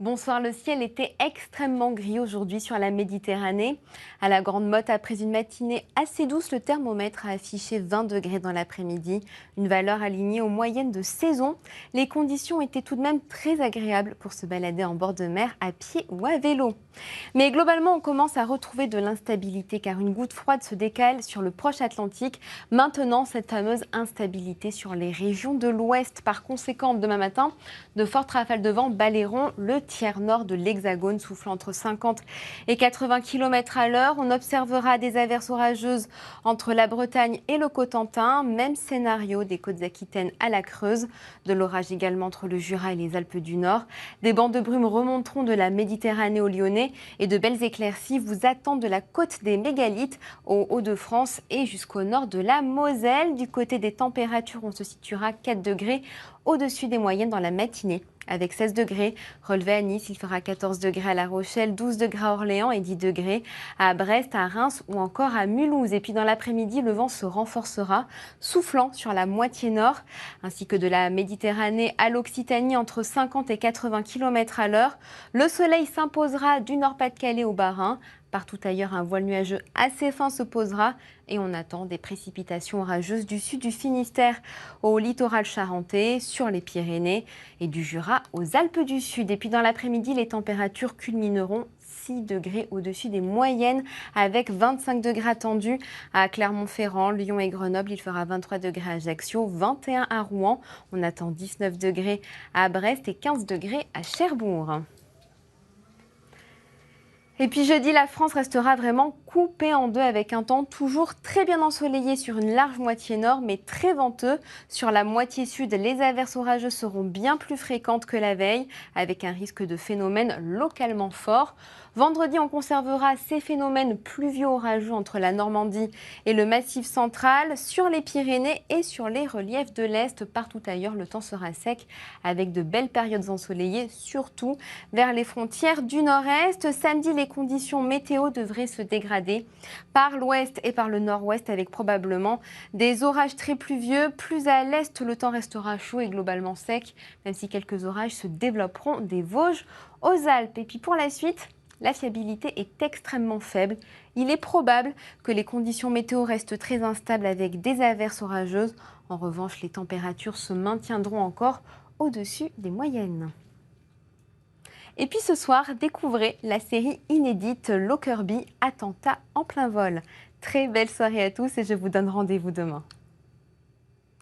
Bonsoir, le ciel était extrêmement gris aujourd'hui sur la Méditerranée. À la Grande Motte, après une matinée assez douce, le thermomètre a affiché 20 degrés dans l'après-midi, une valeur alignée aux moyennes de saison. Les conditions étaient tout de même très agréables pour se balader en bord de mer à pied ou à vélo. Mais globalement, on commence à retrouver de l'instabilité car une goutte froide se décale sur le proche Atlantique, maintenant cette fameuse instabilité sur les régions de l'ouest. Par conséquent, demain matin, de fortes rafales de vent balayeront le tiers nord de l'Hexagone, soufflant entre 50 et 80 km à l'heure. On observera des averses orageuses entre la Bretagne et le Cotentin. Même scénario des côtes aquitaines à la Creuse. De l'orage également entre le Jura et les Alpes du Nord. Des bancs de brume remonteront de la Méditerranée au Lyonnais et de belles éclaircies vous attendent de la côte des mégalithes aux Hauts-de-France et jusqu'au nord de la Moselle. Du côté des températures, on se situera 4 degrés au-dessus des moyennes dans la matinée. Avec 16 degrés relevés à Nice, il fera 14 degrés à La Rochelle, 12 degrés à Orléans et 10 degrés à Brest, à Reims ou encore à Mulhouse. Et puis dans l'après-midi, le vent se renforcera, soufflant sur la moitié nord, ainsi que de la Méditerranée à l'Occitanie entre 50 et 80 km à l'heure. Le soleil s'imposera du Nord-Pas-de-Calais au Bas-Rhin. Partout ailleurs, un voile nuageux assez fin se posera et on attend des précipitations orageuses du sud du Finistère au littoral charentais, sur les Pyrénées et du Jura aux Alpes du Sud. Et puis dans l'après-midi, les températures culmineront 6 degrés au-dessus des moyennes avec 25 degrés attendus à Clermont-Ferrand, Lyon et Grenoble. Il fera 23 degrés à Ajaccio, 21 à Rouen. On attend 19 degrés à Brest et 15 degrés à Cherbourg. Et puis jeudi, la France restera vraiment coupée en deux avec un temps toujours très bien ensoleillé sur une large moitié nord, mais très venteux. Sur la moitié sud, les averses orageuses seront bien plus fréquentes que la veille, avec un risque de phénomènes localement forts. Vendredi, on conservera ces phénomènes pluvieux-orageux entre la Normandie et le Massif central, sur les Pyrénées et sur les reliefs de l'Est. Partout ailleurs, le temps sera sec, avec de belles périodes ensoleillées, surtout vers les frontières du nord-est. Samedi, les conditions météo devraient se dégrader par l'ouest et par le nord-ouest avec probablement des orages très pluvieux. Plus à l'est, le temps restera chaud et globalement sec, même si quelques orages se développeront des Vosges aux Alpes. Et puis pour la suite, la fiabilité est extrêmement faible. Il est probable que les conditions météo restent très instables avec des averses orageuses. En revanche, les températures se maintiendront encore au-dessus des moyennes. Et puis ce soir, découvrez la série inédite Lockerbie, Attentat en plein vol. Très belle soirée à tous et je vous donne rendez-vous demain.